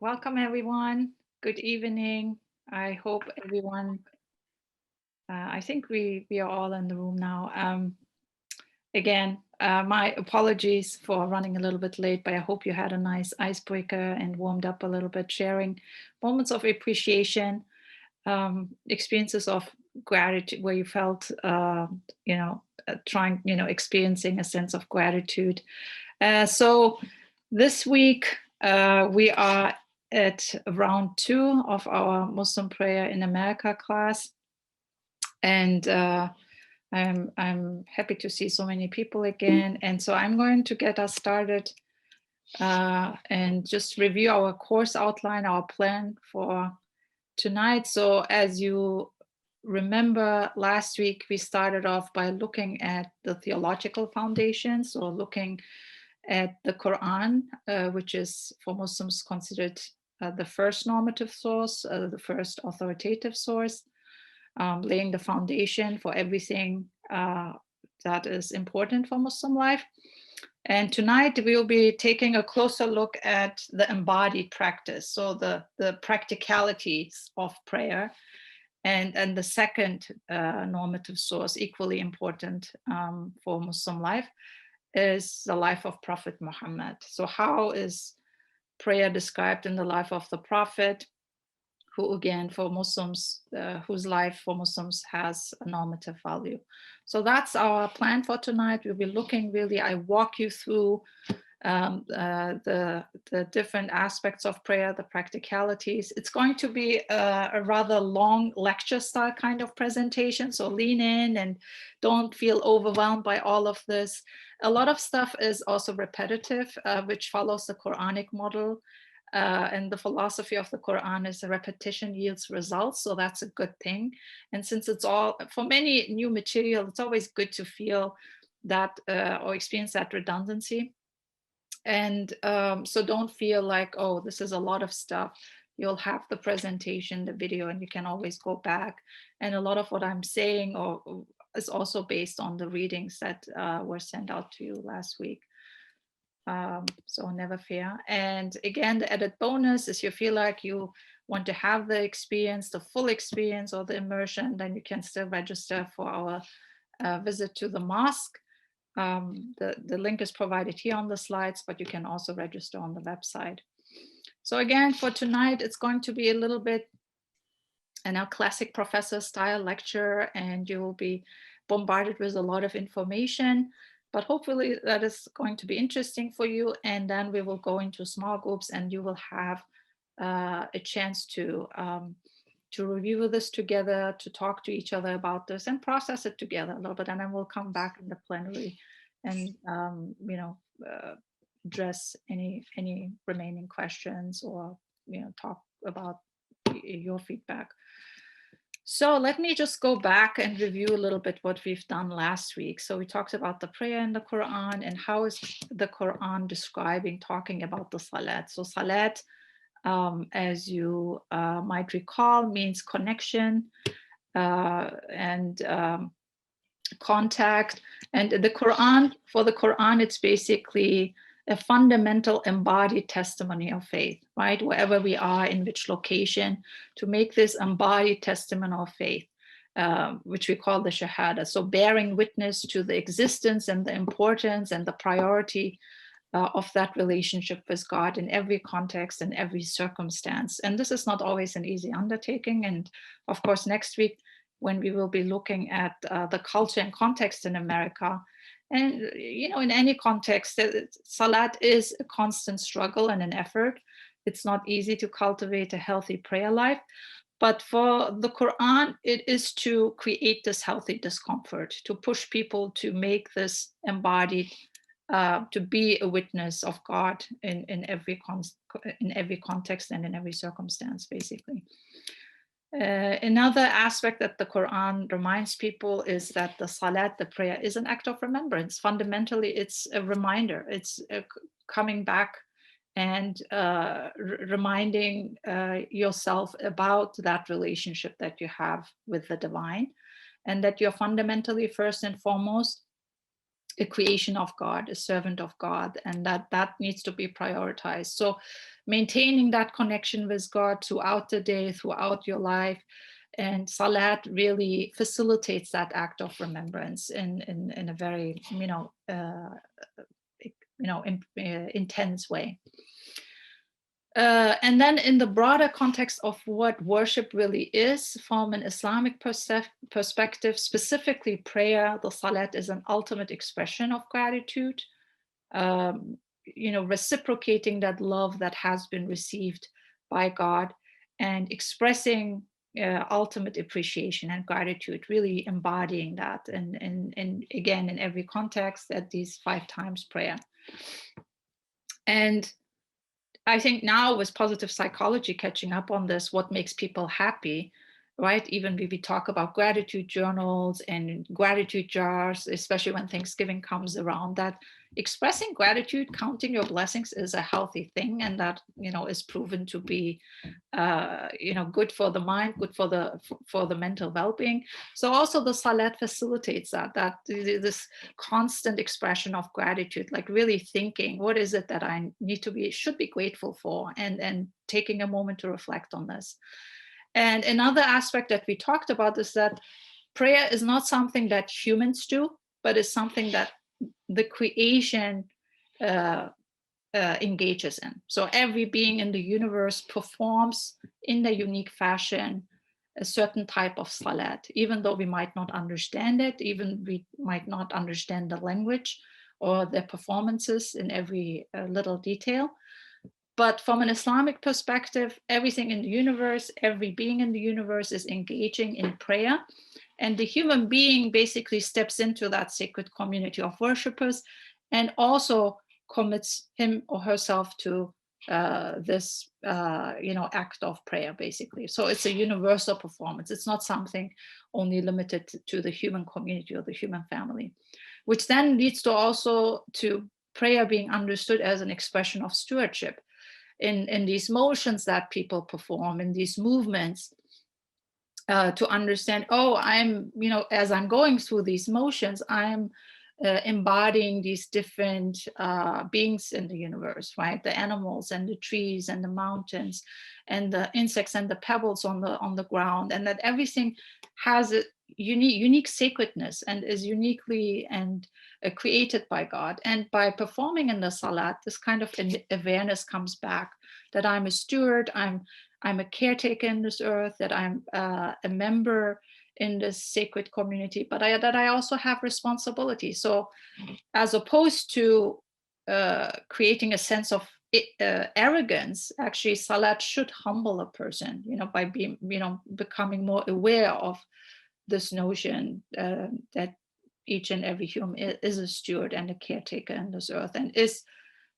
Welcome everyone. Good evening. I hope everyone, I think we are all in the room now. Again, my apologies for running a little bit late, but I hope you had a nice icebreaker and warmed up a little bit, sharing moments of appreciation, experiences of gratitude where you felt, experiencing a sense of gratitude. So this week, we are at round 2 of our Muslim Prayer in America class. And I'm happy to see so many people again. And so I'm going to get us started and just review our course outline, our plan for tonight. So as you remember, last week we started off by looking at the theological foundations, or looking at the Quran, which is for Muslims considered the first normative source, the first authoritative source, laying the foundation for everything that is important for Muslim life. And tonight we'll be taking a closer look at the embodied practice, so the practicalities of prayer. And the second normative source, equally important for Muslim life, is the life of Prophet Muhammad. So how is prayer described in the life of the Prophet, who again for Muslims, whose life for Muslims has a normative value? So that's our plan for tonight. We'll be looking really, I walk you through the different aspects of prayer, the practicalities. It's going to be a rather long lecture style kind of presentation, so lean in and don't feel overwhelmed by all of this. A lot of stuff is also repetitive, which follows the Quranic model. And the philosophy of the Quran is repetition yields results. So that's a good thing. And since it's all, for many new material, it's always good to feel that or experience that redundancy. And so don't feel like, oh, this is a lot of stuff. You'll have the presentation, the video, and you can always go back. And a lot of what I'm saying is also based on the readings that were sent out to you last week. So never fear. And again, the added bonus is, you feel like you want to have the experience, the full experience or the immersion, then you can still register for our visit to the mosque. The link is provided here on the slides, but you can also register on the website. So again, for tonight, it's going to be a little bit classic professor style lecture, and you will be bombarded with a lot of information, but hopefully that is going to be interesting for you. And then we will go into small groups, and you will have a chance to review this together, to talk to each other about this and process it together a little bit. And then we'll come back in the plenary and address any remaining questions, or talk about your feedback. So let me just go back and review a little bit what we've done last week. So we talked about the prayer in the Quran, and how is the Quran talking about the Salat. So Salat, as you might recall, means connection and contact. And for the Quran, it's basically a fundamental embodied testimony of faith, right? Wherever we are, in which location, to make this embodied testimony of faith, which we call the Shahada. So bearing witness to the existence and the importance and the priority of that relationship with God in every context and every circumstance. And this is not always an easy undertaking. And of course, next week, when we will be looking at the culture and context in America, and in any context, Salat is a constant struggle and an effort. It's not easy to cultivate a healthy prayer life. But for the Quran, it is to create this healthy discomfort, to push people to make this embodied, to be a witness of God in every context and in every circumstance, basically. Another aspect that the Quran reminds people is that the Salat, the prayer, is an act of remembrance. Fundamentally, it's a reminder. It's coming back and reminding yourself about that relationship that you have with the divine, and that you're fundamentally, first and foremost, a creation of God, a servant of God, and that needs to be prioritized. So maintaining that connection with God throughout the day, throughout your life. And Salat really facilitates that act of remembrance in a very, intense way. And then in the broader context of what worship really is from an Islamic perspective, specifically prayer, the Salat is an ultimate expression of gratitude, reciprocating that love that has been received by God and expressing ultimate appreciation and gratitude, really embodying that. And again, in every context at these 5 times prayer. And I think now with positive psychology catching up on this, what makes people happy, right? Even we talk about gratitude journals and gratitude jars, especially when Thanksgiving comes around, that expressing gratitude, counting your blessings is a healthy thing. And that, is proven to be, good for the mind, good for the mental well-being. So also the Salat facilitates that this constant expression of gratitude, like really thinking, what is it that I should be grateful for, and taking a moment to reflect on this. And another aspect that we talked about is that prayer is not something that humans do, but is something that the creation engages in. So every being in the universe performs in a unique fashion a certain type of Salat, even though we might not understand it, even we might not understand the language or their performances in every little detail. But from an Islamic perspective, everything in the universe, every being in the universe is engaging in prayer. And the human being basically steps into that sacred community of worshipers and also commits him or herself to this act of prayer, basically. So it's a universal performance. It's not something only limited to the human community or the human family, which then leads to prayer being understood as an expression of stewardship in these motions that people perform, in these movements, to understand, as I'm going through these motions, I'm embodying these different beings in the universe, right? The animals and the trees and the mountains and the insects and the pebbles on the ground, and that everything has a unique sacredness and is uniquely and created by God. And by performing in the Salat, this kind of awareness comes back that I'm a steward, I'm a caretaker in this earth, that I'm a member in this sacred community, but that I also have responsibility. So as opposed to creating a sense of arrogance, actually Salat should humble a person, by being, becoming more aware of this notion that each and every human is a steward and a caretaker in this earth, and is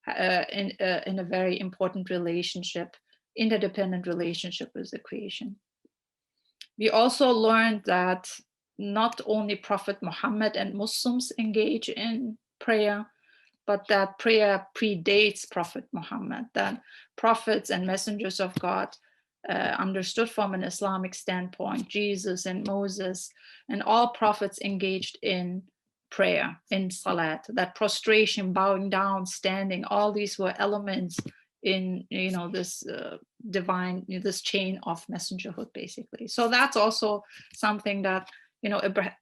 in a very important relationship, interdependent relationship with the creation. We also learned that not only Prophet Muhammad and Muslims engage in prayer, but that prayer predates Prophet Muhammad, that prophets and messengers of God understood from an Islamic standpoint, Jesus and Moses and all prophets engaged in prayer, in Salat, that prostration, bowing down, standing, all these were elements in this divine, this chain of messengerhood, basically. So that's also something that,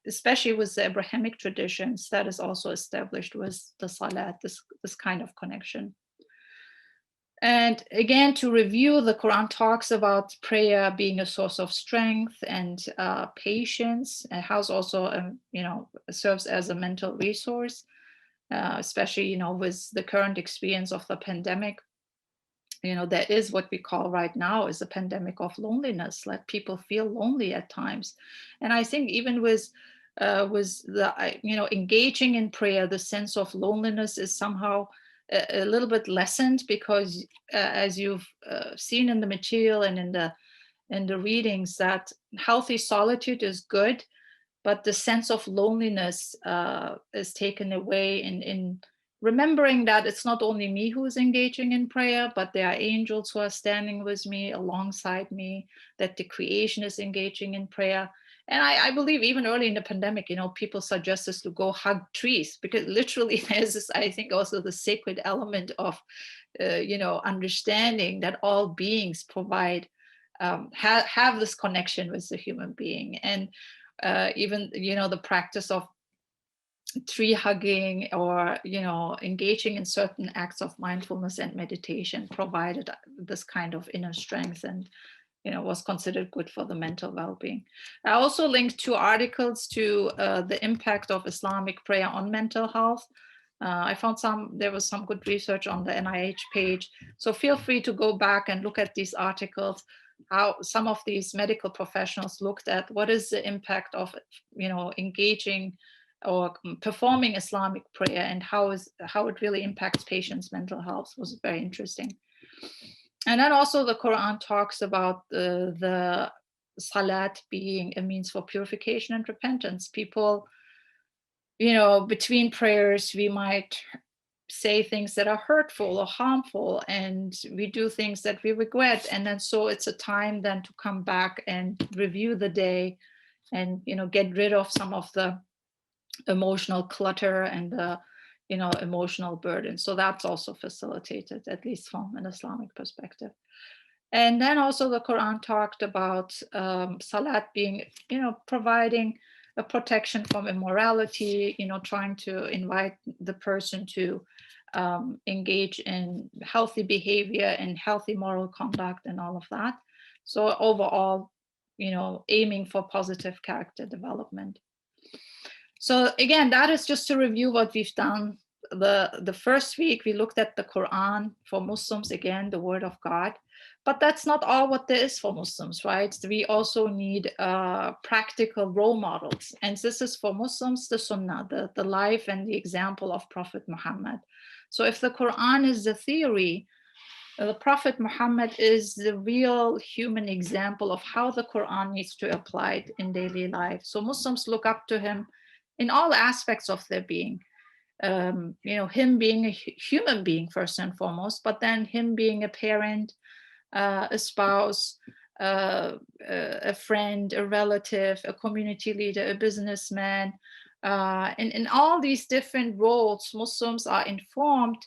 especially with the Abrahamic traditions, that is also established with the Salat, this kind of connection. And again, to review, the Quran talks about prayer being a source of strength and patience. It has also, serves as a mental resource, especially, with the current experience of the pandemic. There is what we call right now is a pandemic of loneliness. Like people feel lonely at times, and I think even with the engaging in prayer, the sense of loneliness is somehow a little bit lessened, because as you've seen in the material and in the readings, that healthy solitude is good, but the sense of loneliness is taken away in remembering that it's not only me who is engaging in prayer, but there are angels who are standing with me, alongside me, that the creation is engaging in prayer. And I believe even early in the pandemic, people suggest us to go hug trees, because literally there's this, I think, also the sacred element of, understanding that all beings provide, have this connection with the human being. And even, the practice of tree hugging, or engaging in certain acts of mindfulness and meditation provided this kind of inner strength, and was considered good for the mental well-being. I also linked 2 articles to the impact of Islamic prayer on mental health. I found there was some good research on the NIH page, so feel free to go back and look at these articles, how some of these medical professionals looked at what is the impact of engaging or performing Islamic prayer, and how it really impacts patients' mental health. Was very interesting. And then also the Quran talks about the Salat being a means for purification and repentance. People, between prayers, we might say things that are hurtful or harmful, and we do things that we regret. And then so it's a time then to come back and review the day, and get rid of some of the emotional clutter and the emotional burden. So that's also facilitated, at least from an Islamic perspective. And then also the Quran talked about Salat being, providing a protection from immorality, trying to invite the person to engage in healthy behavior and healthy moral conduct and all of that. So overall, aiming for positive character development. So again, that is just to review what we've done. The first week, we looked at the Quran for Muslims, again, the word of God. But that's not all what there is for Muslims, right? We also need practical role models. And this is for Muslims, the Sunnah, the life and the example of Prophet Muhammad. So if the Quran is the theory, the Prophet Muhammad is the real human example of how the Quran needs to be applied in daily life. So Muslims look up to him in all aspects of their being. Him being a human being first and foremost, but then him being a parent, a spouse, a friend, a relative, a community leader, a businessman. And in all these different roles, Muslims are informed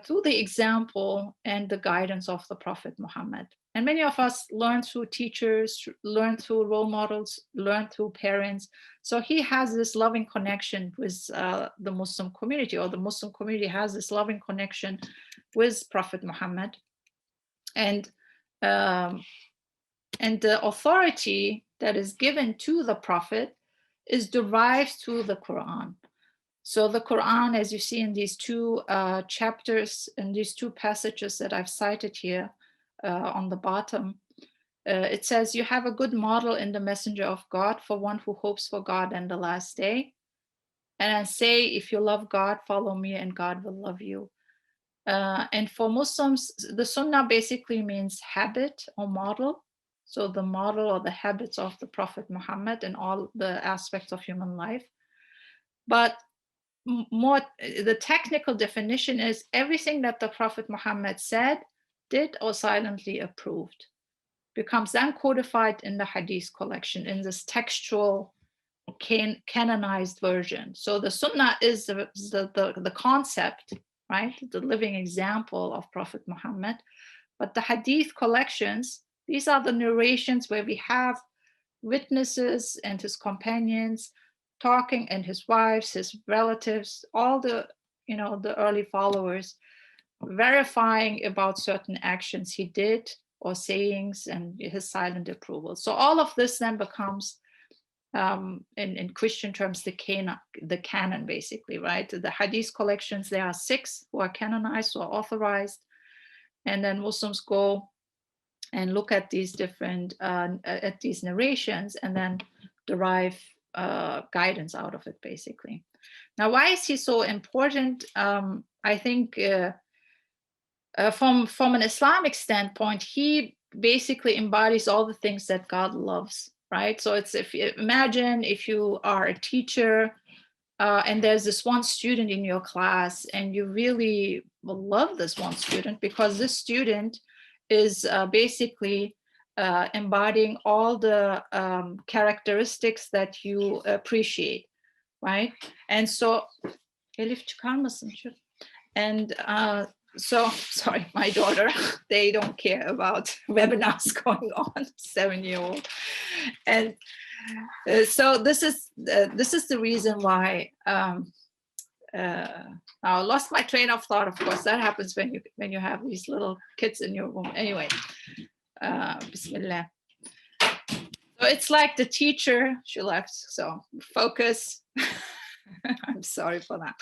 through the example and the guidance of the Prophet Muhammad. And many of us learn through teachers, learn through role models, learn through parents. So he has this loving connection with the Muslim community, or the Muslim community has this loving connection with Prophet Muhammad. And the authority that is given to the Prophet is derived through the Quran. So the Quran, as you see in these 2 chapters and these 2 passages that I've cited here on the bottom, it says, you have a good model in the messenger of God for one who hopes for God and the last day. And I say, if you love God, follow me and God will love you. And for Muslims, the Sunnah basically means habit or model. So the model or the habits of the Prophet Muhammad and all the aspects of human life. But more, the technical definition is everything that the Prophet Muhammad said, did, or silently approved becomes then codified in the Hadith collection, in this textual canonized version. So the Sunnah is the concept, right? The living example of Prophet Muhammad. But the Hadith collections, these are the narrations where we have witnesses and his companions talking, and his wives, his relatives, all the early followers verifying about certain actions he did or sayings, and his silent approval. So all of this then becomes in Christian terms the canon basically, right? The Hadith collections, there are 6 who are canonized or authorized, and then Muslims go and look at these different at these narrations and then derive guidance out of it basically. Now, why is he so important? I think from an Islamic standpoint, he basically embodies all the things that God loves, right? So it's, imagine if you are a teacher and there's this one student in your class, and you really will love this one student because this student is basically embodying all the characteristics that you appreciate, right? And so, Elif çıkar mısın? And so, sorry, my daughter, they don't care about webinars going on, 7-year-old. And so this is the reason why I lost my train of thought. Of course, that happens when you have these little kids in your room. Anyway, Bismillah. So it's like the teacher, she left, so focus. I'm sorry for that.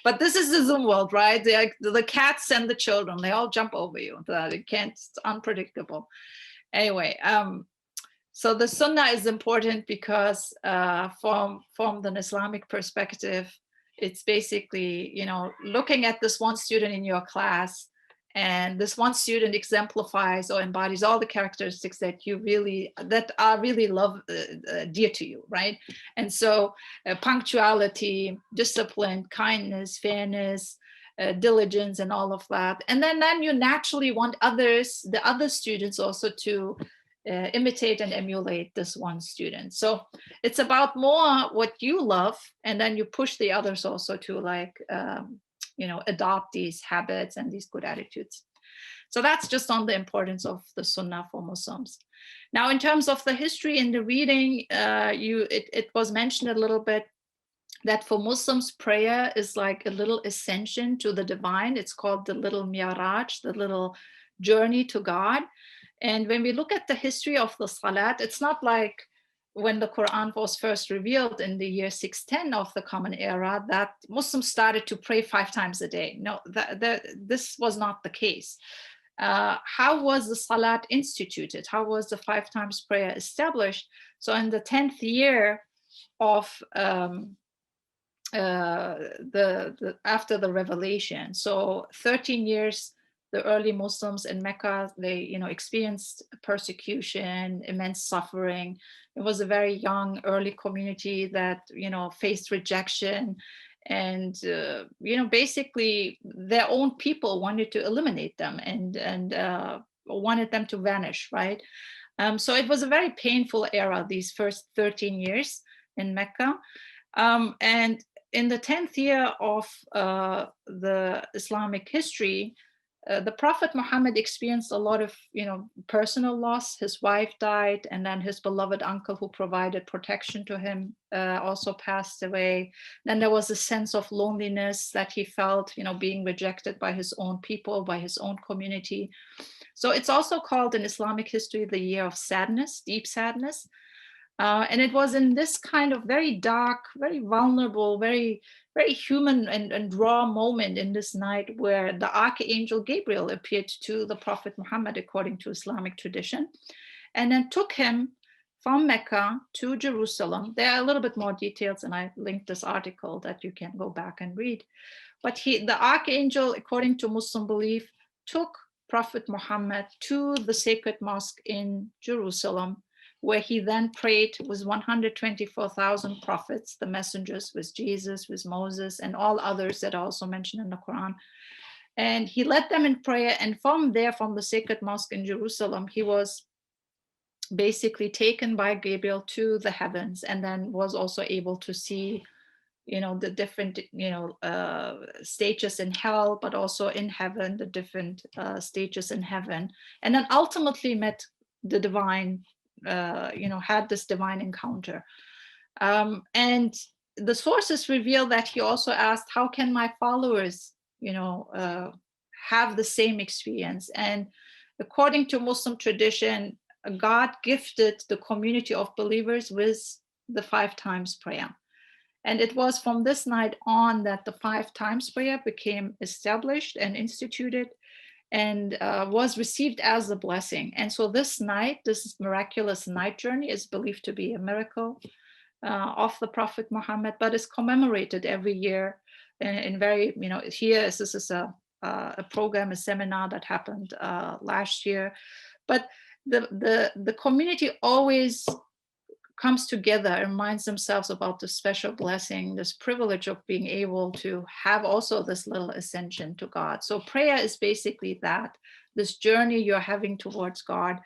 But this is the Zoom world, right? The cats and the children, they all jump over you. They can't, it's unpredictable. Anyway, so the Sunnah is important because from an Islamic perspective, it's basically, looking at this one student in your class, and this one student exemplifies or embodies all the characteristics that are really dear to you, right? And so punctuality, discipline, kindness, fairness, diligence, and all of that. And then you naturally want the other students also to imitate and emulate this one student. So it's about more what you love, and then you push the others also to adopt these habits and these good attitudes. So that's just on the importance of the Sunnah for Muslims. Now, in terms of the history in the reading, it was mentioned a little bit that for Muslims, prayer is like a little ascension to the divine. It's called the little Mi'raj, the little journey to God. And when we look at the history of the Salat, it's not like when the Quran was first revealed in the year 610 of the Common Era that Muslims started to pray 5 times a day. No, this was not the case. How was the Salat instituted? How was the 5 times prayer established? So in the 10th year of after the revelation, so 13 years, the early Muslims in Mecca, they experienced persecution, immense suffering. It was a very young, early community that faced rejection, and basically their own people wanted to eliminate them and wanted them to vanish, right? So it was a very painful era, these first 13 years in Mecca, and in the 10th year of the Islamic history, the Prophet Muhammad experienced a lot of, personal loss. His wife died, and then his beloved uncle who provided protection to him also passed away. Then there was a sense of loneliness that he felt, being rejected by his own people, by his own community. So it's also called in Islamic history the year of sadness, deep sadness. And it was in this kind of very dark, very vulnerable, very, very human and raw moment in this night where the Archangel Gabriel appeared to the Prophet Muhammad according to Islamic tradition, and then took him from Mecca to Jerusalem. There are a little bit more details, and I linked this article that you can go back and read. But the Archangel, according to Muslim belief, took Prophet Muhammad to the sacred mosque in Jerusalem, where he then prayed with 124,000 prophets, the messengers, with Jesus, with Moses, and all others that are also mentioned in the Quran. And he led them in prayer. And from there, from the sacred mosque in Jerusalem, he was basically taken by Gabriel to the heavens, and then was also able to see, the different, stages in hell, but also in heaven, the different stages in heaven. And then ultimately met the divine, had this divine encounter. And the sources reveal that he also asked, how can my followers, have the same experience? And according to Muslim tradition, God gifted the community of believers with the 5 times prayer. And it was from this night on that the 5 times prayer became established and instituted, and was received as a blessing. And so this miraculous night journey is believed to be a miracle of the Prophet Muhammad, but is commemorated every year in very, here this is a program, a seminar that happened last year. But the community always comes together and reminds themselves about the special blessing, this privilege of being able to have also this little ascension to God. So prayer is basically that, this journey you're having towards God,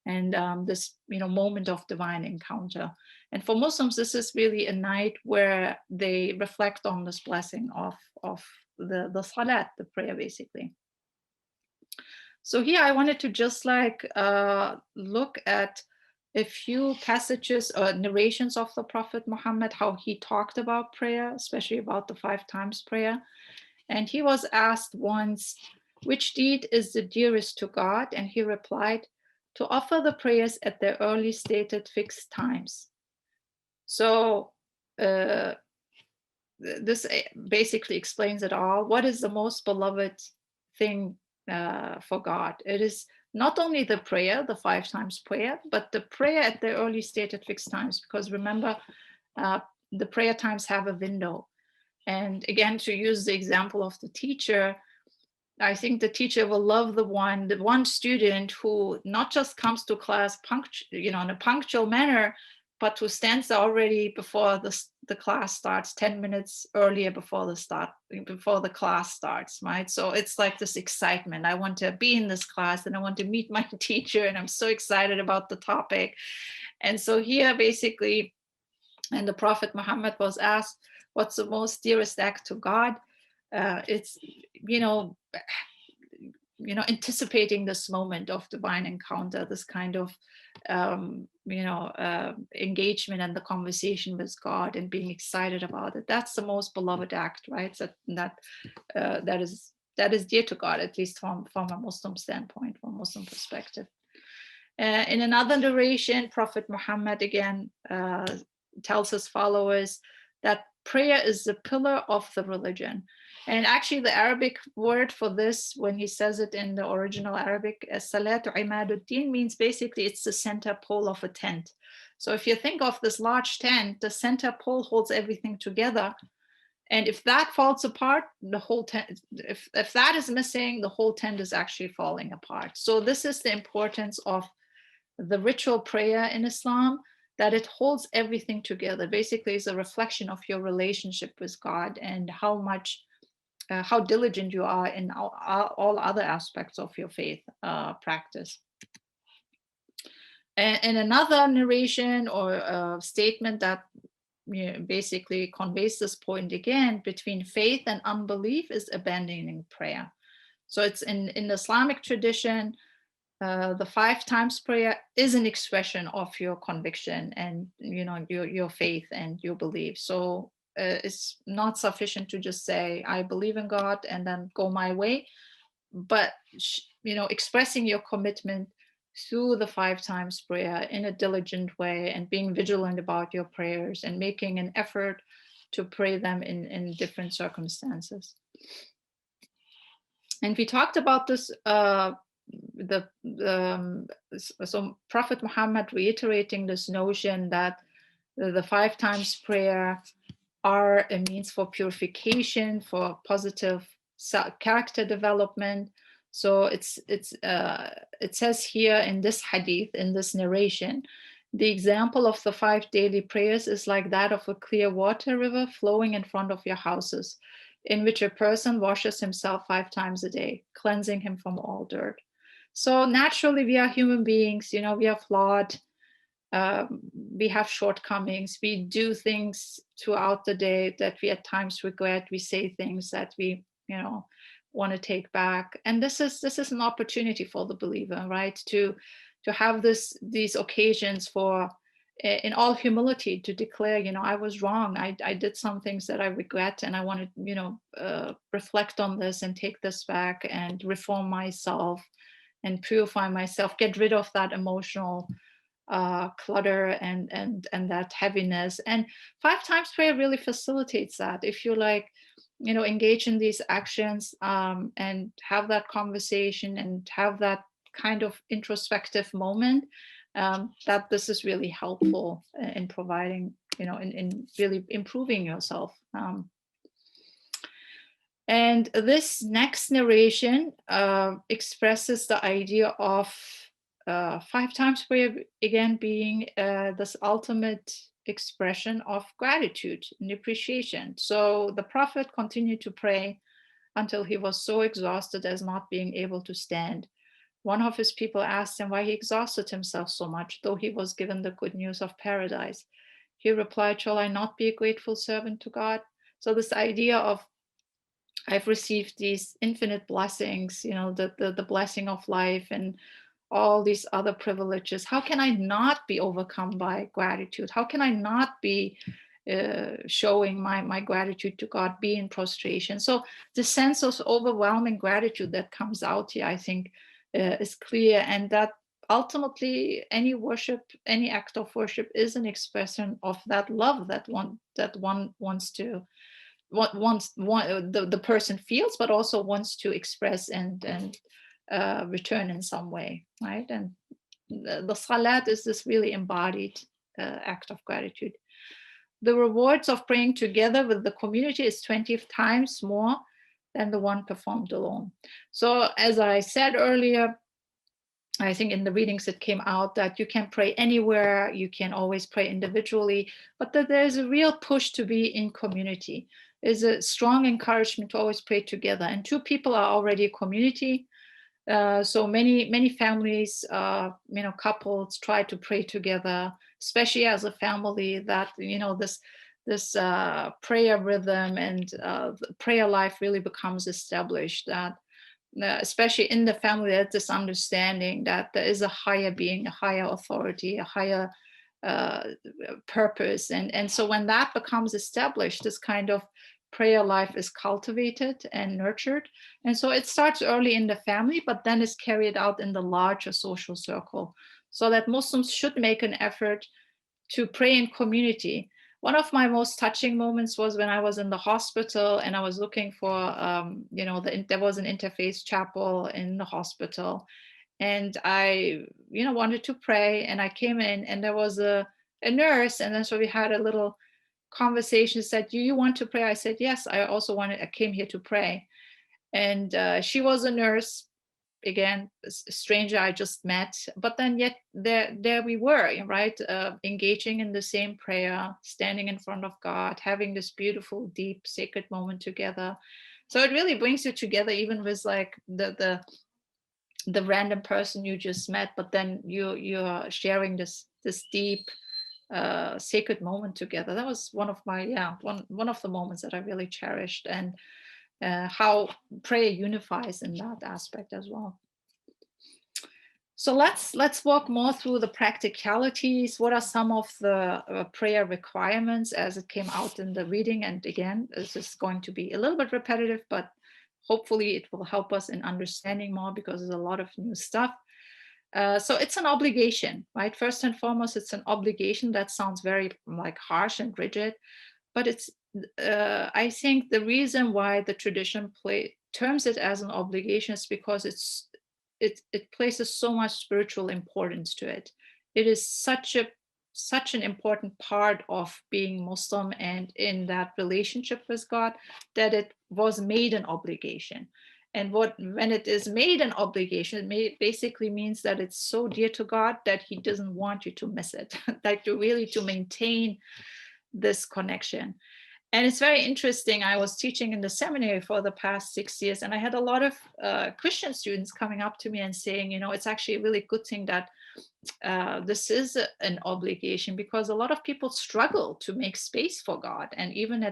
and this moment of divine encounter. And for Muslims, this is really a night where they reflect on this blessing of the salat, the prayer, basically. So here I wanted to just look at a few passages or narrations of the Prophet Muhammad, how he talked about prayer, especially about the 5 times prayer. And he was asked once, which deed is the dearest to God? And he replied, to offer the prayers at their early stated fixed times. So this basically explains it all. What is the most beloved thing for God? It is not only the prayer, the 5 times prayer, but the prayer at the early stated fixed times. Because remember, the prayer times have a window. And again, to use the example of the teacher, I think the teacher will love the one student who not just comes to class in a punctual manner, but who stands already before the class starts 10 minutes earlier before the class starts, right? So it's like this excitement. I want to be in this class and I want to meet my teacher and I'm so excited about the topic. And so here basically, and the Prophet Muhammad was asked, what's the most dearest act to God? It's anticipating this moment of divine encounter, this kind of engagement and the conversation with God and being excited about it. That's the most beloved act, right? So that is dear to God, at least from a Muslim standpoint, from a Muslim perspective. In another narration, Prophet Muhammad again tells his followers that prayer is the pillar of the religion. And actually the Arabic word for this, when he says it in the original Arabic, Salatu Imaduddin, means basically it's the center pole of a tent. So if you think of this large tent, the center pole holds everything together. And if that falls apart, the whole tent, if that is missing, the whole tent is actually falling apart. So this is the importance of the ritual prayer in Islam, that it holds everything together. Basically, it's a reflection of your relationship with God and how diligent you are in all other aspects of your faith practice. And another narration or statement that basically conveys this point again, between faith and unbelief is abandoning prayer. So it's in the Islamic tradition, the 5 times prayer is an expression of your conviction and your faith and your belief. So it's not sufficient to just say I believe in God and then go my way, but expressing your commitment through the 5 times prayer in a diligent way and being vigilant about your prayers and making an effort to pray them in different circumstances. And we talked about this so Prophet Muhammad reiterating this notion that the 5 times prayer are a means for purification, for positive character development. So it says here in this hadith, in this narration, the example of the 5 daily prayers is like that of a clear water river flowing in front of your houses, in which a person washes himself 5 times a day, cleansing him from all dirt. So naturally, we are human beings, we are flawed. We have shortcomings. We do things throughout the day that we at times regret. We say things that we, want to take back. And this is an opportunity for the believer, right? To have these occasions for, in all humility, to declare, I was wrong. I did some things that I regret, and I want to, reflect on this and take this back and reform myself and purify myself, get rid of that emotional clutter and that heaviness. And 5 times prayer really facilitates that. If you engage in these actions and have that conversation and have that kind of introspective moment, that this is really helpful in providing, in really improving yourself. And this next narration expresses the idea of 5 times prayer, again, being this ultimate expression of gratitude and appreciation. So the Prophet continued to pray until he was so exhausted as not being able to stand. One of his people asked him why he exhausted himself so much, though he was given the good news of paradise. He replied, "Shall I not be a grateful servant to God?" So this idea of, I've received these infinite blessings, the blessing of life and all these other privileges. How can I not be overcome by gratitude? How can I not be showing my gratitude to God, be in prostration? So the sense of overwhelming gratitude that comes out here, I think, is clear, and that ultimately any worship, any act of worship, is an expression of that love that one wants to, the person feels, but also wants to express and return in some way, right? And the salat is this really embodied act of gratitude. The rewards of praying together with the community is 20 times more than the one performed alone. So as I said earlier, I think in the readings it came out that you can pray anywhere, you can always pray individually, but that there's a real push to be in community. There's a strong encouragement to always pray together. And two people are already a community. So many families, couples try to pray together, especially as a family, that, this prayer rhythm and prayer life really becomes established, that especially in the family, there's this understanding that there is a higher being, a higher authority, a higher purpose. And so when that becomes established, this kind of prayer life is cultivated and nurtured. And so it starts early in the family, but then is carried out in the larger social circle. So that Muslims should make an effort to pray in community. One of my most touching moments was when I was in the hospital and I was looking for, there was an interfaith chapel in the hospital. And I, wanted to pray, and I came in and there was a nurse. And then so we had a little conversation. Said, "Do you want to pray?" I said, "Yes, I came here to pray." And she was a nurse, again, a stranger I just met, but then yet there we were, right, engaging in the same prayer, standing in front of God, having this beautiful, deep, sacred moment together. So it really brings you together, even with like the random person you just met, but then you're sharing this deep sacred moment together. That was one of my one of the moments that I really cherished, and how prayer unifies in that aspect as well. So let's walk more through the practicalities. What are some of the prayer requirements as it came out in the reading? And again, this is going to be a little bit repetitive, but hopefully it will help us in understanding more, because there's a lot of new stuff. So it's an obligation, right? First and foremost, it's an obligation. That sounds very like harsh and rigid, but it's I think the reason why the tradition terms it as an obligation is because it places so much spiritual importance to it. It is such an important part of being Muslim and in that relationship with God, that it was made an obligation. And when it is made an obligation, it basically means that it's so dear to God that He doesn't want you to miss it, like to maintain this connection. And it's very interesting. I was teaching in the seminary for the past 6 years, and I had a lot of Christian students coming up to me and saying, it's actually a really good thing that this is an obligation, because a lot of people struggle to make space for God. And even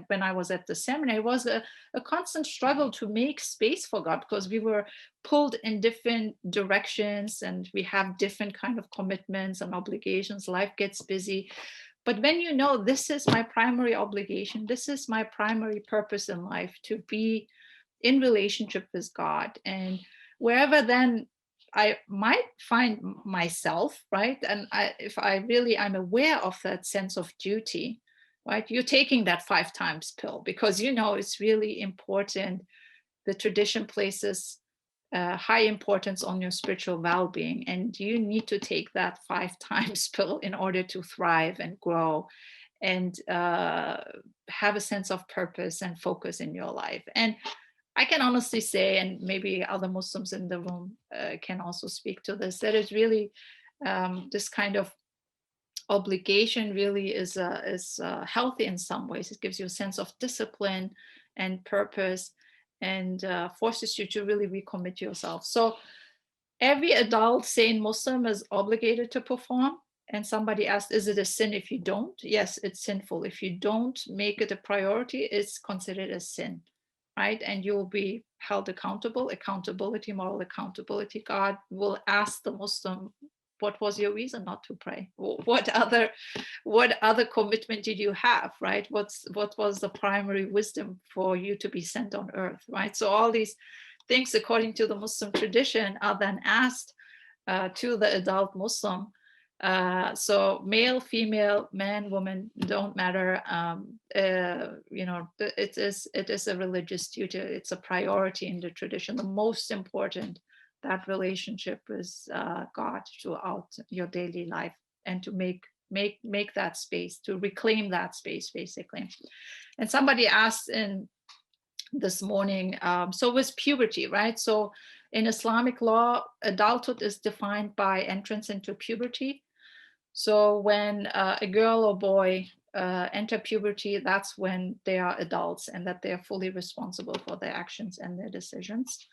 when I was at the seminary, it was a constant struggle to make space for God, because we were pulled in different directions and we have different kind of commitments and obligations. Life gets busy. But when this is my primary obligation, this is my primary purpose in life, to be in relationship with God, and wherever then I might find myself, right? And if I'm aware of that sense of duty, right? You're taking that 5 times pill because it's really important. The tradition places high importance on your spiritual well-being, and you need to take that 5 times pill in order to thrive and grow and have a sense of purpose and focus in your life. And I can honestly say, and maybe other Muslims in the room can also speak to this, that it's really this kind of obligation really is healthy in some ways. It gives you a sense of discipline and purpose, and forces you to really recommit yourself. So every adult sane Muslim is obligated to perform. And somebody asked, is it a sin if you don't? Yes, it's sinful. If you don't make it a priority, it's considered a sin, right? And you'll be held accountable, moral accountability. God will ask the Muslim, what was your reason not to pray? What other commitment did you have, right? What was the primary wisdom for you to be sent on earth, right? So all these things, according to the Muslim tradition, are then asked to the adult Muslim. So male, female, man, woman, don't matter. It is a religious duty. It's a priority in the tradition. The most important, that relationship with God throughout your daily life, and to make that space, to reclaim that space, basically. And somebody asked in this morning, so with puberty, right? So in Islamic law, adulthood is defined by entrance into puberty. So when a girl or boy enter puberty, that's when they are adults and that they are fully responsible for their actions and their decisions.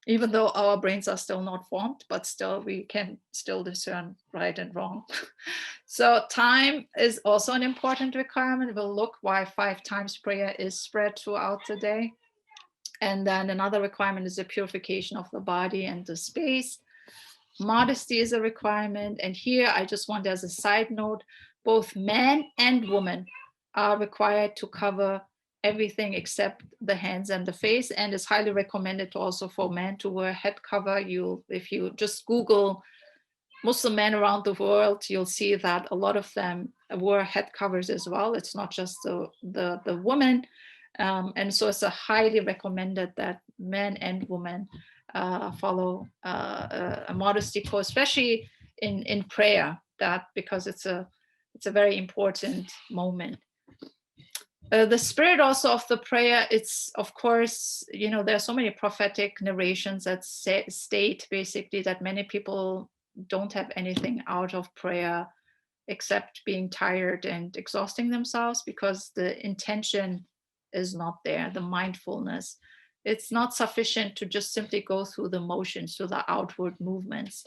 Even though our brains are still not formed, but still we can still discern right and wrong. So time is also an important requirement. We'll look why 5 times prayer is spread throughout the day. And then another requirement is the purification of the body and the space. Modesty is a requirement. And here I just want, as a side note, both men and women are required to cover everything except the hands and the face, and it's highly recommended also for men to wear head cover. If you just Google Muslim men around the world, you'll see that a lot of them wear head covers as well. It's not just the women. And so it's a highly recommended that men and women follow a modesty course, especially in prayer, because it's a very important moment. The spirit also of the prayer, it's, of course, there are so many prophetic narrations that state basically that many people don't have anything out of prayer except being tired and exhausting themselves, because the intention is not there, the mindfulness. It's not sufficient to just simply go through the motions, through the outward movements.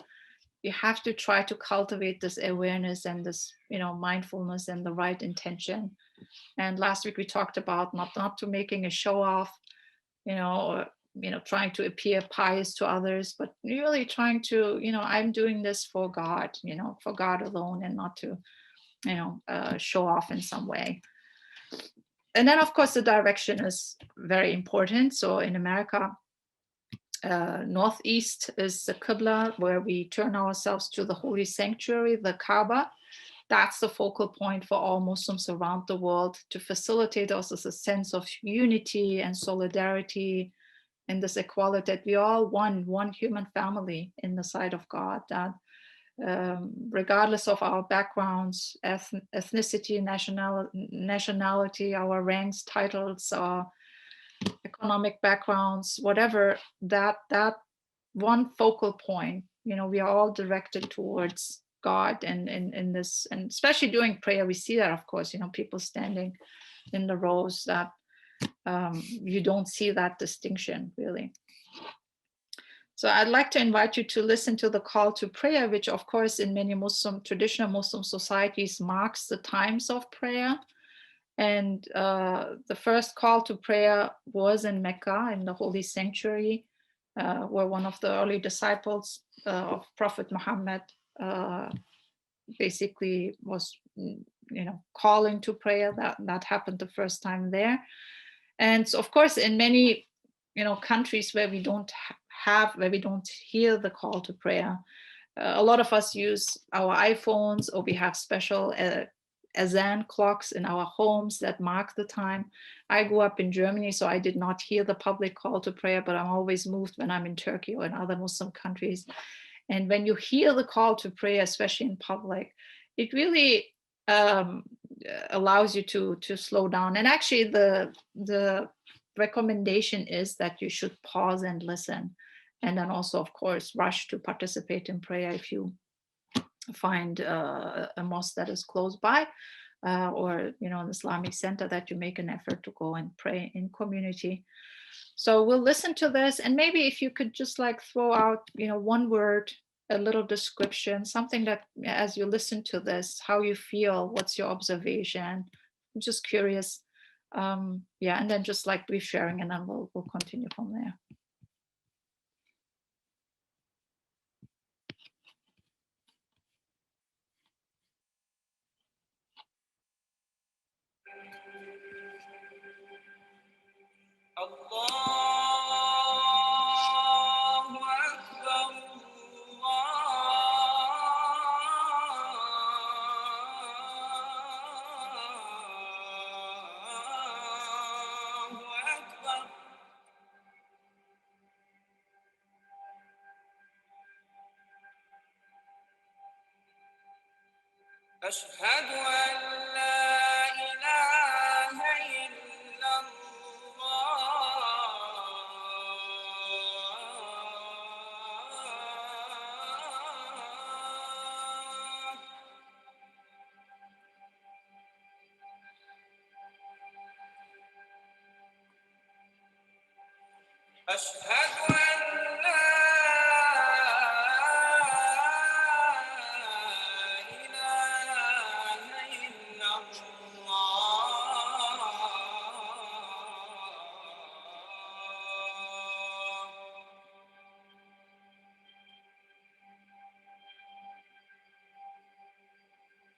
You have to try to cultivate this awareness and this, mindfulness and the right intention. And last week we talked about not to making a show off, or trying to appear pious to others, but really trying to, I'm doing this for God, for God alone, and not to, show off in some way. And then, of course, the direction is very important. So in America, northeast is the Qibla, where we turn ourselves to the holy sanctuary, the Kaaba. That's the focal point for all Muslims around the world, to facilitate also a sense of unity and solidarity and this equality, that we are one human family in the sight of God, that regardless of our backgrounds, ethnicity, nationality, our ranks, titles, our economic backgrounds, whatever, that one focal point, we are all directed towards God. And in this, and especially during prayer, we see that, of course, people standing in the rows, that you don't see that distinction really. So I'd like to invite you to listen to the call to prayer, which of course in many traditional Muslim societies marks the times of prayer. And the first call to prayer was in Mecca, in the holy sanctuary, where one of the early disciples of Prophet Muhammad basically was, calling to prayer. That happened the first time there. And so, of course, in many, countries where we don't hear the call to prayer, a lot of us use our iPhones, or we have special azan clocks in our homes that mark the time. I grew up in Germany, so I did not hear the public call to prayer, but I'm always moved when I'm in Turkey or in other Muslim countries. And when you hear the call to prayer, especially in public, it really allows you to slow down. And actually the recommendation is that you should pause and listen, and then also, of course, rush to participate in prayer if you find a mosque that is close by, or an Islamic center, that you make an effort to go and pray in community. So we'll listen to this, and maybe if you could just like throw out, one word, a little description, something that as you listen to this, how you feel, what's your observation. I'm just curious. Yeah, and then just like brief sharing, and then we'll continue from there. أشهد أن لا إله إلا الله أشهد أن لا إله إلا الله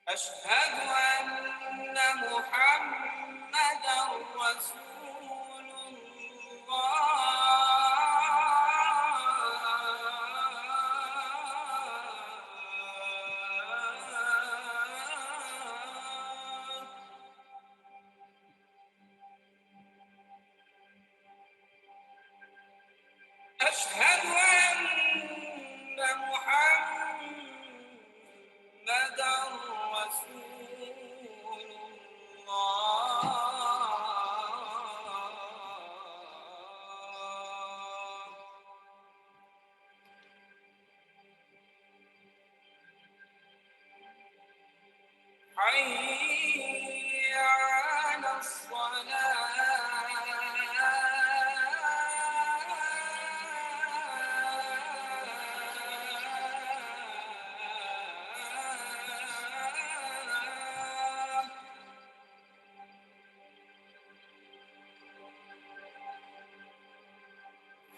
أشهد أن محمدًا رسول الله أشهد أن محمدًا رسول الله حي على الصلاة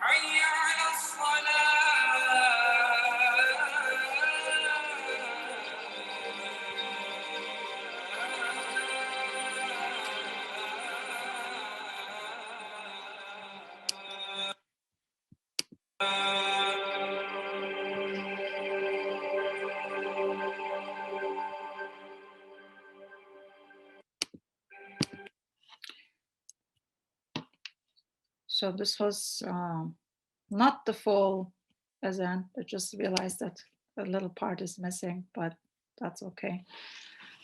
حي على So this was not the full azan. I just realized that a little part is missing, but that's okay.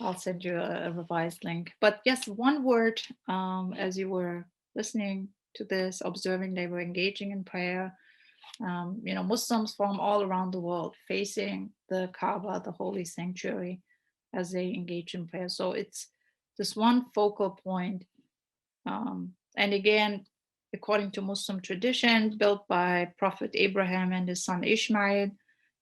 I'll send you a revised link. But yes, one word, as you were listening to this, observing they were engaging in prayer. Muslims from all around the world facing the Kaaba, the holy sanctuary, as they engage in prayer. So it's this one focal point. And again, according to Muslim tradition, built by Prophet Abraham and his son Ishmael.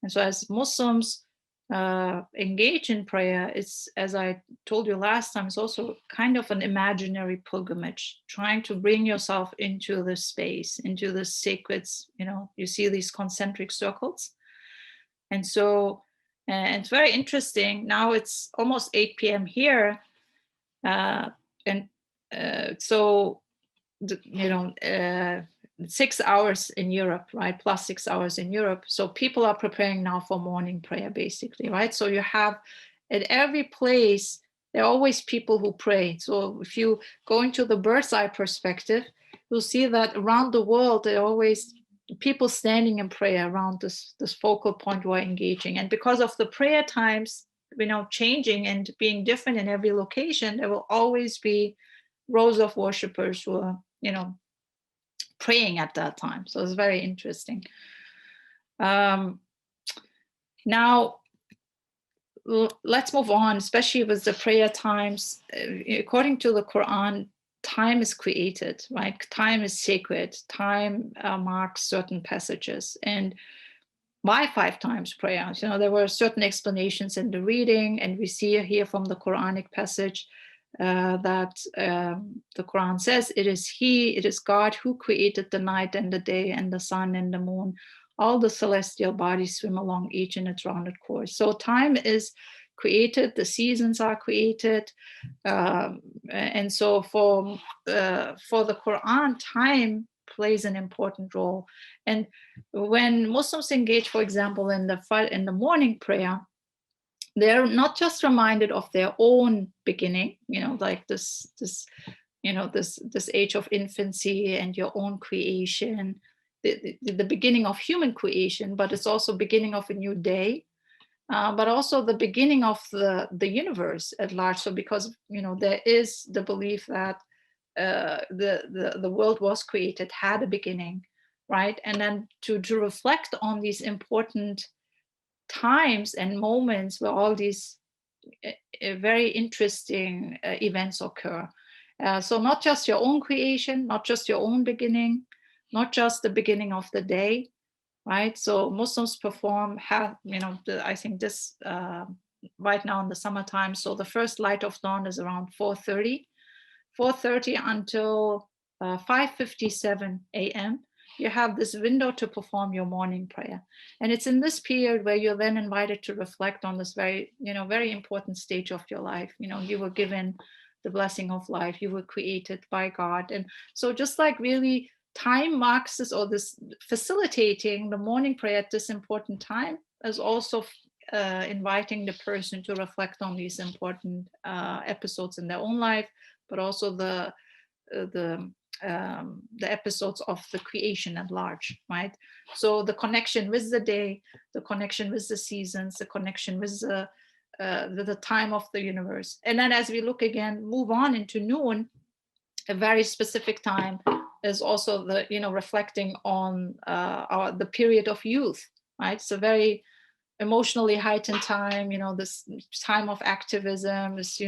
And so as Muslims engage in prayer, it's, as I told you last time, it's also kind of an imaginary pilgrimage, trying to bring yourself into the space, into the sacred, you see these concentric circles. And so, and it's very interesting. Now it's almost 8 p.m. here. So 6 hours in Europe, right? Plus 6 hours in Europe. So people are preparing now for morning prayer, basically, right? So you have at every place, there are always people who pray. So if you go into the bird's eye perspective, you'll see that around the world, there are always people standing in prayer around this focal point who are engaging. And because of the prayer times, changing and being different in every location, there will always be rows of worshipers who are, praying at that time. So it's very interesting. Now, let's move on, especially with the prayer times. According to the Quran, time is created, right? Time is sacred. Time marks certain passages. And why 5 times prayer? There were certain explanations in the reading, and we see here from the Quranic passage that the Quran says, it is God who created the night and the day and the sun and the moon. All the celestial bodies swim along each in its rounded course. So time is created, the seasons are created. And so for the Quran, time plays an important role. And when Muslims engage, for example, in the morning prayer, they're not just reminded of their own beginning, like this age of infancy and your own creation, the beginning of human creation, but it's also beginning of a new day, but also the beginning of the universe at large. So because there is the belief that the world was created, had a beginning, right? And then to reflect on these important times and moments where all these very interesting events occur. So not just your own creation, not just your own beginning, not just the beginning of the day, right? So Muslims I think this right now in the summertime. So the first light of dawn is around 4:30 until 5:57 a.m. You have this window to perform your morning prayer. And it's in this period where you're then invited to reflect on this very important stage of your life. You were given the blessing of life. You were created by God. And so just like really time marks this, or this facilitating the morning prayer at this important time, as also inviting the person to reflect on these important episodes in their own life, but also the episodes of the creation at large, right? So the connection with the day, the connection with the seasons, the connection with the time of the universe. And then as we move on into noon, a very specific time is also the reflecting on the period of youth, right? It's a very emotionally heightened time, this time of activism, this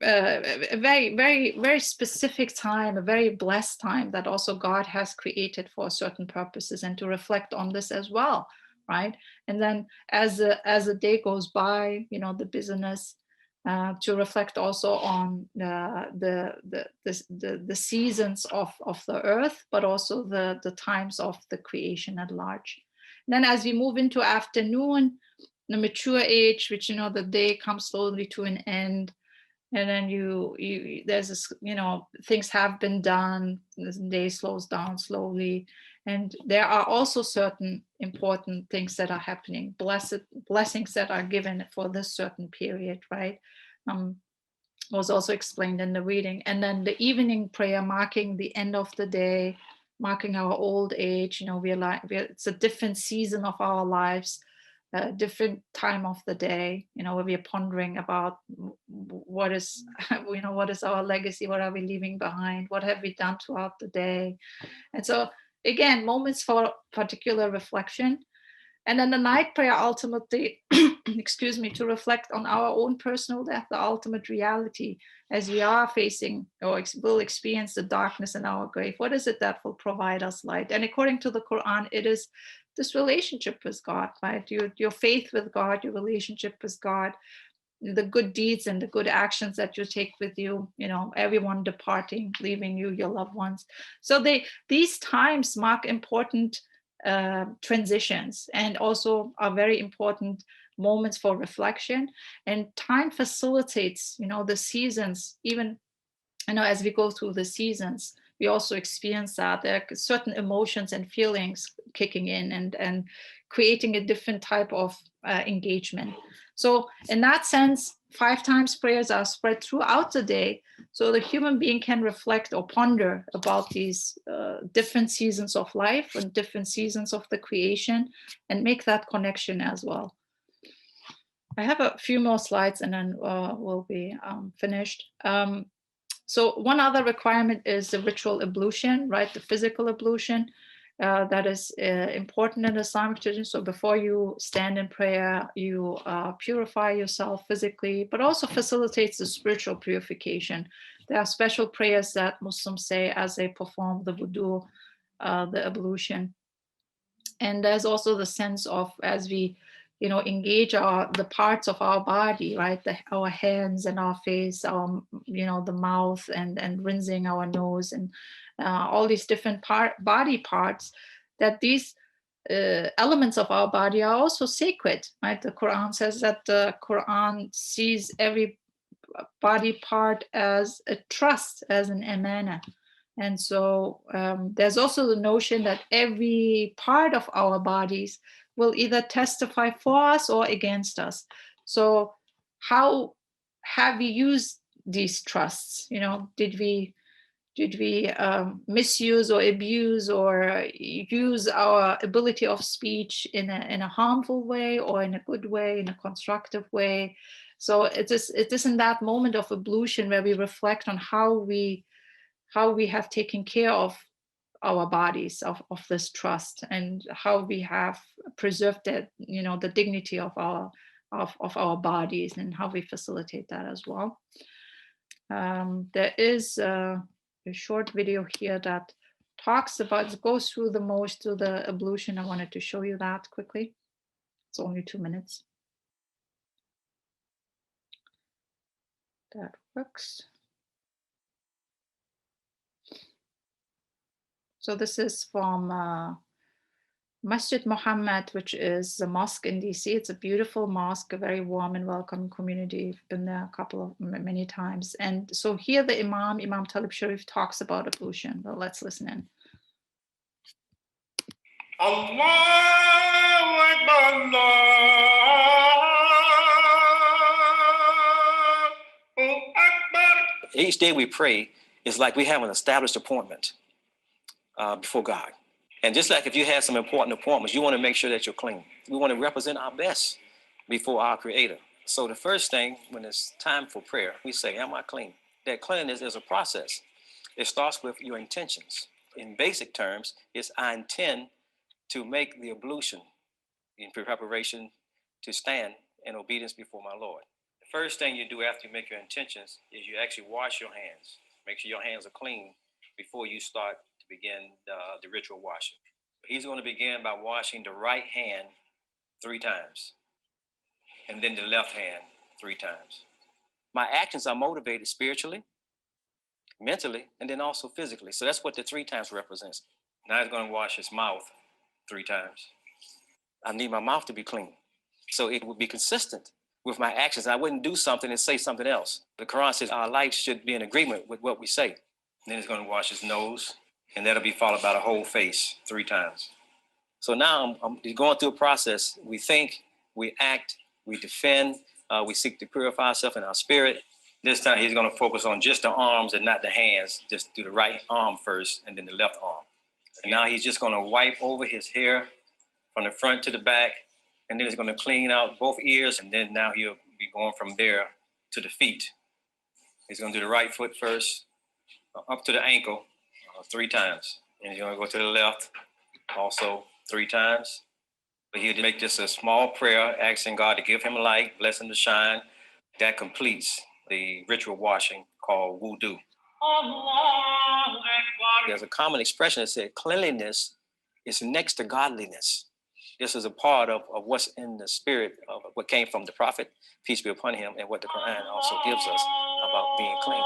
a very, very, very specific time, a very blessed time that also God has created for certain purposes, and to reflect on this as well, right? And then as the day goes by, the busyness, to reflect also on the seasons of the earth, but also the times of the creation at large. And then as we move into afternoon, the mature age, which the day comes slowly to an end. And then there's this, things have been done, the day slows down slowly. And there are also certain important things that are happening, blessings that are given for this certain period, right? Was also explained in the reading. And then the evening prayer marking the end of the day, marking our old age, it's a different season of our lives. A different time of the day, where we are pondering about what is our legacy, what are we leaving behind, what have we done throughout the day. And so again, moments for particular reflection. And then the night prayer ultimately, to reflect on our own personal death, the ultimate reality, as we are facing or will experience the darkness in our grave. What is it that will provide us light? And according to the Quran, it is this relationship with God, right? Your faith with God, your relationship with God, the good deeds and the good actions that you take with you, everyone departing, leaving you, your loved ones. So these times mark important transitions, and also are very important moments for reflection. And time facilitates, the seasons. Even, as we go through the seasons, we also experience that there are certain emotions and feelings kicking in and creating a different type of engagement. So in that sense, 5 times prayers are spread throughout the day, so the human being can reflect or ponder about these different seasons of life and different seasons of the creation, and make that connection as well. I have a few more slides and then we'll be finished. So one other requirement is the ritual ablution, right? The physical ablution. That is important in the Islamic tradition. So before you stand in prayer, you purify yourself physically, but also facilitates the spiritual purification. there are special prayers that Muslims say as they perform the wudu, the ablution. And there's also the sense of, as we, engage the parts of our body, right? Our hands and our face, our, the mouth, and rinsing our nose, and all these different body parts, that these elements of our body are also sacred, right? The Quran says that the Quran sees every body part as a trust, as an amana. And so there's also the notion that every part of our bodies will either testify for us or against us. So how have we used these trusts? Did we misuse or abuse or use our ability of speech in a harmful way, or in a good way, in a constructive way? So it is in that moment of ablution where we reflect on how we have taken care of our bodies, of this trust, and how we have preserved it, the dignity of our bodies, and how we facilitate that as well. There is a short video here that goes through the ablution. I wanted to show you that quickly. It's only 2 minutes. That works. So this is from Masjid Muhammad, which is a mosque in DC. It's a beautiful mosque, a very warm and welcoming community. I've been there many times. And so here the Imam Talib Sharif, talks about ablution. Well, let's listen in. Allahu Akbar, Allahu Akbar. Each day we pray is like we have an established appointment before God. And just like if you have some important appointments, you want to make sure that you're clean. We want to represent our best before our Creator. So the first thing, when it's time for prayer, we say, am I clean? That cleanliness is a process. It starts with your intentions. In basic terms, it's I intend to make the ablution in preparation to stand in obedience before my Lord. The first thing you do after you make your intentions is you actually wash your hands. Make sure your hands are clean before you start to begin the ritual washing. He's going to begin by washing the right hand 3 times, and then the left hand 3 times. My actions are motivated spiritually, mentally, and then also physically. So that's what the 3 times represents. Now he's going to wash his mouth 3 times. I need my mouth to be clean, so it would be consistent with my actions. I wouldn't do something and say something else. The Quran says our life should be in agreement with what we say. And then he's going to wash his nose, and that'll be followed by the whole face 3 times. So now I'm going through a process. We think, we act, we defend, we seek to purify ourselves in our spirit. This time he's going to focus on just the arms and not the hands. Just do the right arm first and then the left arm. And now he's just going to wipe over his hair from the front to the back, and then he's going to clean out both ears, and then now he'll be going from there to the feet. He's going to do the right foot first, up to the ankle 3 times. And he's going to go to the left also 3 times. But he'll make this a small prayer, asking God to give him light, bless him to shine. That completes the ritual washing called wudu. There's a common expression that says cleanliness is next to godliness. This is a part of what's in the spirit of what came from the prophet, peace be upon him, and what the Quran also gives us about being clean.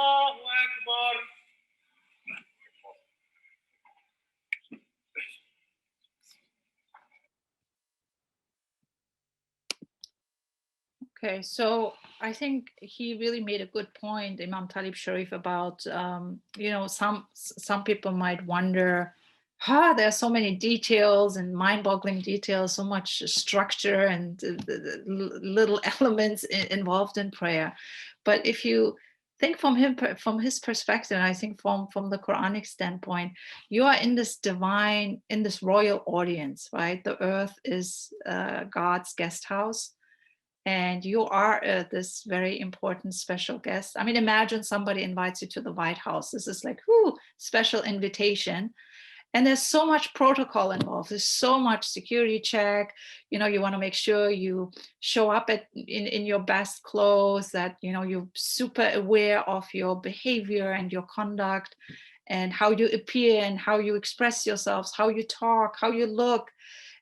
Okay, so I think he really made a good point, Imam Talib Sharif, about some people might wonder, there are so many details and mind-boggling details, so much structure and little elements involved in prayer. But if you think from his perspective, and I think from the Quranic standpoint, you are in this royal audience, right? The earth is God's guest house. And you are this very important special guest. I mean, imagine somebody invites you to the White House. This is like, special invitation. And there's so much protocol involved. There's so much security check. You know, you want to make sure you show up in your best clothes, that, you know, you're super aware of your behavior and your conduct and how you appear and how you express yourselves, how you talk, how you look.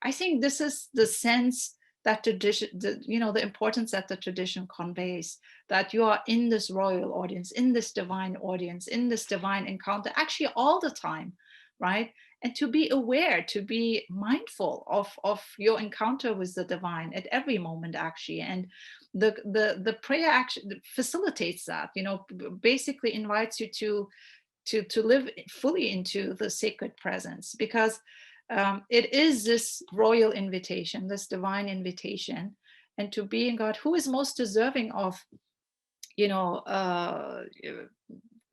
I think this is the sense that tradition, the importance that the tradition conveys, that you are in this royal audience, in this divine audience, in this divine encounter, actually all the time, right? And to be aware, to be mindful of your encounter with the divine at every moment, actually. And the prayer actually facilitates that, basically invites you to live fully into the sacred presence, because it is this royal invitation, this divine invitation, and to be in God, who is most deserving of,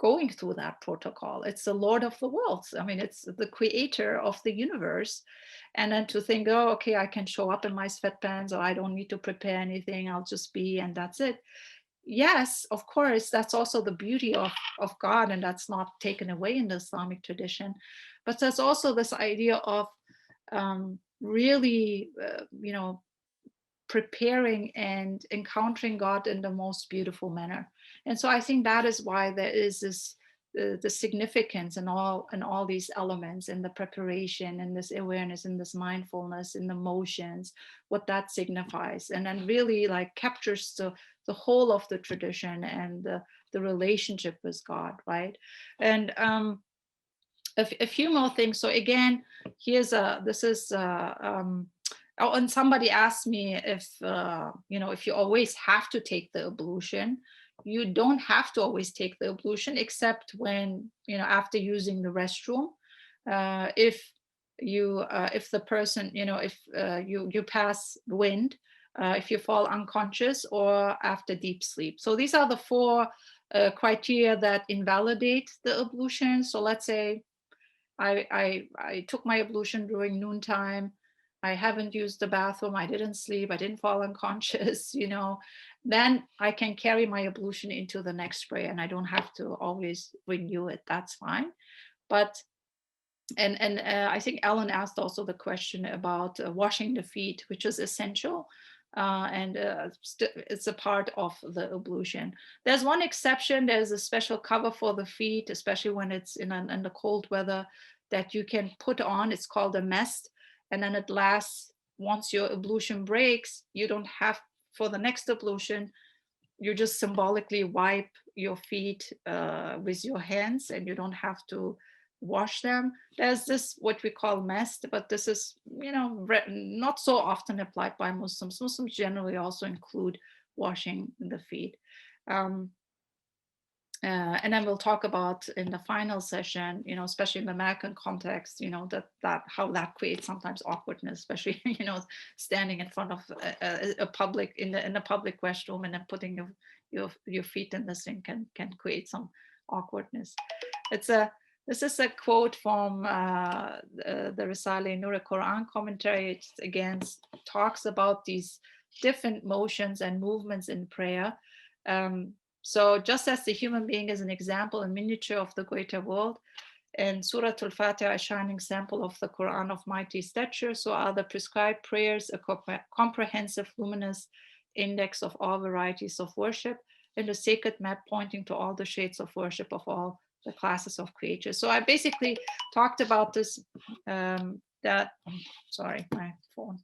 going through that protocol. It's the Lord of the worlds. I mean, it's the creator of the universe. And then to think, oh, okay, I can show up in my sweatpants, or I don't need to prepare anything, I'll just be, and that's it. Yes, of course, that's also the beauty of God, and that's not taken away in the Islamic tradition. But there's also this idea of really, preparing and encountering God in the most beautiful manner. And so I think that is why there is this the significance in all these elements, in the preparation, and this awareness, and this mindfulness, in the motions, what that signifies, and then really like captures the whole of the tradition and the relationship with God, right? And a few more things. So again, oh, and somebody asked me if if you always have to take the ablution. You don't have to always take the ablution, except when, after using the restroom. If the person, if you pass wind, if you fall unconscious, or after deep sleep. So these are the four criteria that invalidate the ablution. So let's say I took my ablution during noontime. I haven't used the bathroom. I didn't sleep. I didn't fall unconscious, then I can carry my ablution into the next prayer, and I don't have to always renew it. That's fine. But, and I think Ellen asked also the question about washing the feet, which is essential. And it's a part of the ablution. There's one exception. There's a special cover for the feet, especially when it's in the cold weather, that you can put on. It's called a mest, and then it lasts. Once your ablution breaks, you don't have, for the next ablution, you just symbolically wipe your feet with your hands, and you don't have to wash them. There's this what we call mest, but this is not so often applied by Muslims. Muslims generally also include washing the feet. And then we'll talk about in the final session, especially in the American context, that how that creates sometimes awkwardness, especially standing in front of a public in the public restroom, and then putting your feet in the sink can create some awkwardness. This is a quote from the Risale Nur Quran commentary. It again talks about these different motions and movements in prayer. So just as the human being is an example in miniature of the greater world, and Surah Al-Fatiha, a shining sample of the Quran of mighty stature, so are the prescribed prayers a comprehensive luminous index of all varieties of worship, and a sacred map pointing to all the shades of worship of all the classes of creatures. So I basically talked about this, sorry, my phone,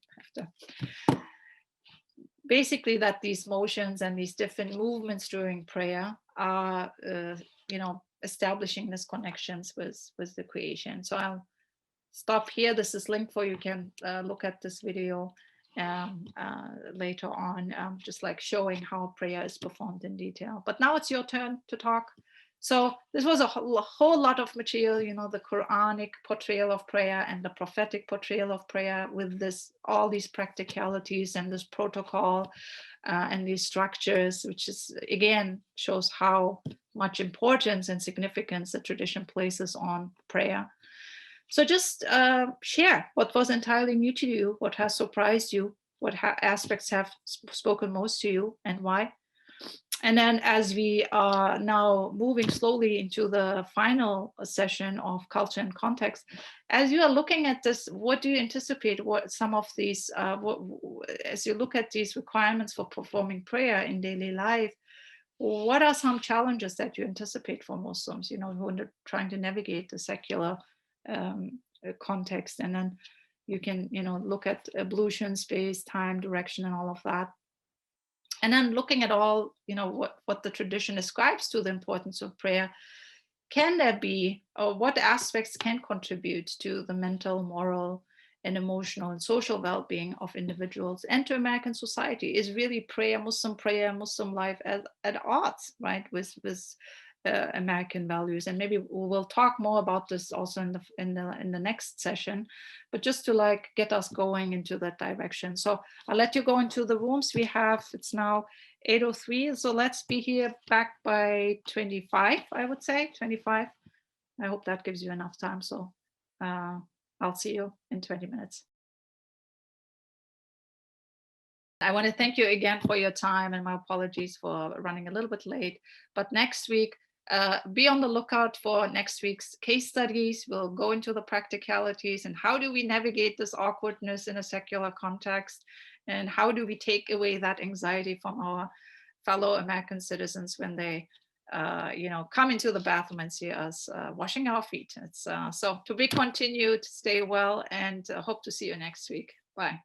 basically that these motions and these different movements during prayer are, establishing these connections with the creation. So I'll stop here. This is linked for you can look at this video later on, just like showing how prayer is performed in detail. But now it's your turn to talk. So this was a whole lot of material, the Quranic portrayal of prayer and the prophetic portrayal of prayer, with all these practicalities and this protocol and these structures, which is again shows how much importance and significance the tradition places on prayer. So just share what was entirely new to you, what has surprised you, what aspects have spoken most to you, and why. And then as we are now moving slowly into the final session of culture and context, as you are looking at this, what do you anticipate, what some of these, as you look at these requirements for performing prayer in daily life, what are some challenges that you anticipate for Muslims, who are trying to navigate the secular context? And then you can, look at ablution, space, time, direction, and all of that. And then looking at all, what the tradition ascribes to the importance of prayer, can there be, or what aspects can contribute to the mental, moral, and emotional and social well-being of individuals and to American society? Is really prayer, Muslim life at odds, right, with American values? And maybe we'll talk more about this also in the next session, but just to get us going into that direction. So I'll let you go into the rooms. It's now 8:03, so let's be here back by 25, I would say 25. I hope that gives you enough time. So I'll see you in 20 minutes. I want to thank you again for your time, and my apologies for running a little bit late. But next week, be on the lookout for next week's case studies. We'll go into the practicalities and how do we navigate this awkwardness in a secular context, and how do we take away that anxiety from our fellow American citizens when they come into the bathroom and see us washing our feet. It's so to be continued. Stay well, and hope to see you next week. Bye.